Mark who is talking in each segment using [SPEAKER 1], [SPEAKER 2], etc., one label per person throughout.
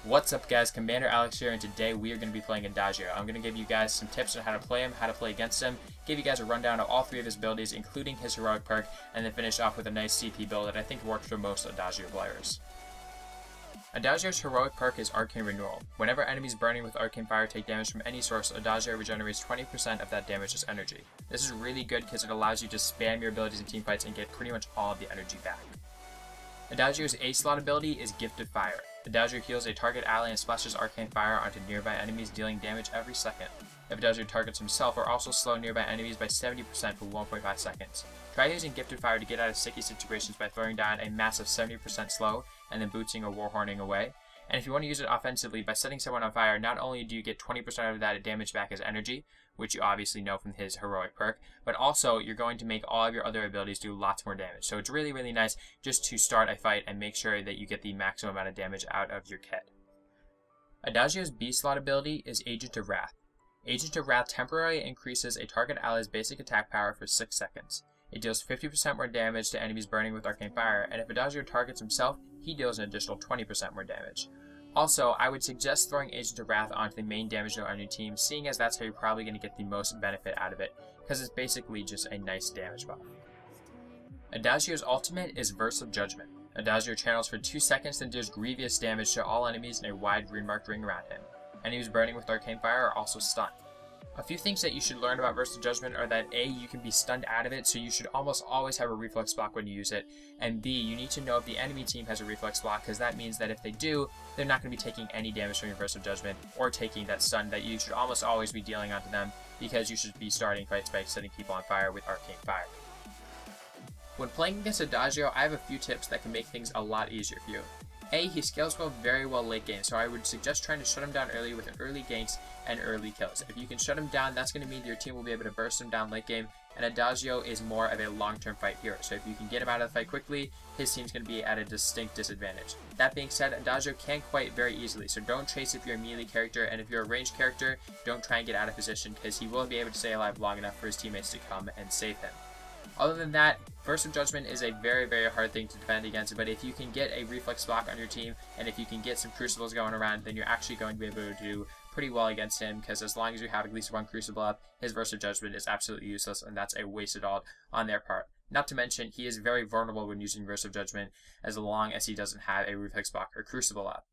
[SPEAKER 1] What's up guys, Commander Alex here, and today we are going to be playing Adagio. I'm going to give you guys some tips on how to play him, how to play against him, give you guys a rundown of all three of his abilities, including his heroic perk, and then finish off with a nice CP build that I think works for most Adagio players. Adagio's heroic perk is Arcane Renewal. Whenever enemies burning with Arcane Fire take damage from any source, Adagio regenerates 20% of that damage as energy. This is really good because it allows you to spam your abilities in teamfights and get pretty much all of the energy back. Adagio's A slot ability is Gifted Fire. Adagio heals a target ally and splashes Arcane Fire onto nearby enemies, dealing damage every second. If Adagio targets himself, or also slow nearby enemies by 70% for 1.5 seconds. Try using Gifted Fire to get out of sticky situations by throwing down a massive 70% slow, and then bootsing or warhorning away. And if you want to use it offensively, by setting someone on fire, not only do you get 20% of that damage back as energy, which you obviously know from his heroic perk, but also you're going to make all of your other abilities do lots more damage. So it's really, really nice just to start a fight and make sure that you get the maximum amount of damage out of your kit. Adagio's B slot ability is Agent of Wrath. Agent of Wrath temporarily increases a target ally's basic attack power for 6 seconds. It deals 50% more damage to enemies burning with Arcane Fire, and if Adagio targets himself, he deals an additional 20% more damage. Also, I would suggest throwing Agent of Wrath onto the main damage node on your team, seeing as that's how you're probably going to get the most benefit out of it, because it's basically just a nice damage buff. Adagio's ultimate is Verse of Judgment. Adagio channels for 2 seconds, then deals grievous damage to all enemies in a wide green marked ring around him. Enemies burning with Arcane Fire are also stunned. A few things that you should learn about Verse of Judgment are that A, you can be stunned out of it, so you should almost always have a reflex block when you use it, and B, you need to know if the enemy team has a reflex block, because that means that if they do, they're not going to be taking any damage from your Verse of Judgment, or taking that stun that you should almost always be dealing onto them, because you should be starting fights by setting people on fire with Arcane Fire. When playing against Adagio, I have a few tips that can make things a lot easier for you. A, he scales very well late game, so I would suggest trying to shut him down early with early ganks and early kills. If you can shut him down, that's going to mean that your team will be able to burst him down late game, and Adagio is more of a long-term fight hero, so if you can get him out of the fight quickly, his team's going to be at a distinct disadvantage. That being said, Adagio can quite very easily, so don't chase if you're a melee character, and if you're a ranged character, don't try and get out of position, because he won't be able to stay alive long enough for his teammates to come and save him. Other than that, Verse of Judgment is a very, very hard thing to defend against, but if you can get a reflex block on your team, and if you can get some crucibles going around, then you're actually going to be able to do pretty well against him, because as long as you have at least one crucible up, his Verse of Judgment is absolutely useless, and that's a wasted ult on their part. Not to mention, he is very vulnerable when using Verse of Judgment, as long as he doesn't have a reflex block or crucible up.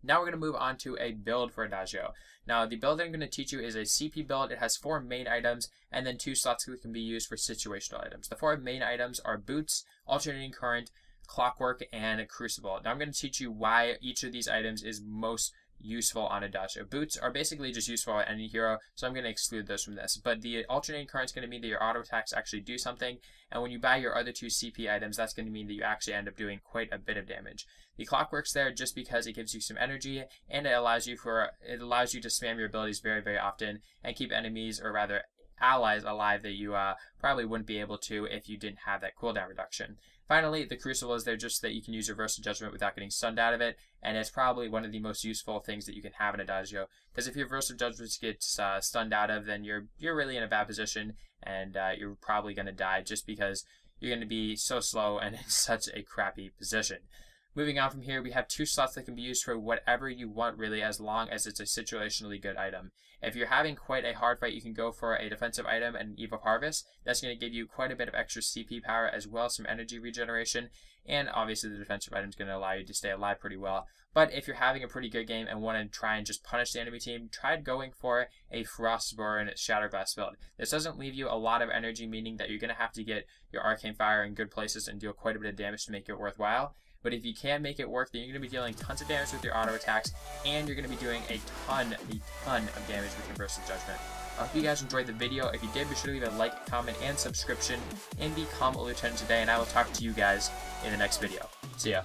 [SPEAKER 1] Now we're going to move on to a build for Adagio. Now the build that I'm going to teach you is a CP build. It has 4 main items and then 2 slots that can be used for situational items. The 4 main items are Boots, Alternating Current, Clockwork, and Crucible. Now I'm going to teach you why each of these items is most useful on Adagio. Boots are basically just useful on any hero, so I'm going to exclude those from this. But the Alternating Current is going to mean that your auto attacks actually do something, and when you buy your other 2 CP items, that's going to mean that you actually end up doing quite a bit of damage. The Clockwork's there just because it gives you some energy, and it allows you to spam your abilities very, very often and keep enemies, or rather allies, alive that you probably wouldn't be able to if you didn't have that cooldown reduction. Finally, the Crucible is there just so that you can use your Verse of Judgment without getting stunned out of it, and it's probably one of the most useful things that you can have in Adagio, because if your Verse of Judgment gets stunned out of, then you're really in a bad position, and you're probably going to die just because you're going to be so slow and in such a crappy position. Moving on from here, we have 2 slots that can be used for whatever you want, really, as long as it's a situationally good item. If you're having quite a hard fight, you can go for a defensive item and an Eve of Harvest. That's going to give you quite a bit of extra CP power, as well as some energy regeneration, and obviously the defensive item is going to allow you to stay alive pretty well. But if you're having a pretty good game and want to try and just punish the enemy team, try going for a Frostborn Shatterglass build. This doesn't leave you a lot of energy, meaning that you're going to have to get your Arcane Fire in good places and deal quite a bit of damage to make it worthwhile. But if you can make it work, then you're going to be dealing tons of damage with your auto attacks, and you're going to be doing a ton of damage with your Verse of Judgment. I hope you guys enjoyed the video. If you did, be sure to leave a like, comment, and subscription, and become a lieutenant today, and I will talk to you guys in the next video. See ya.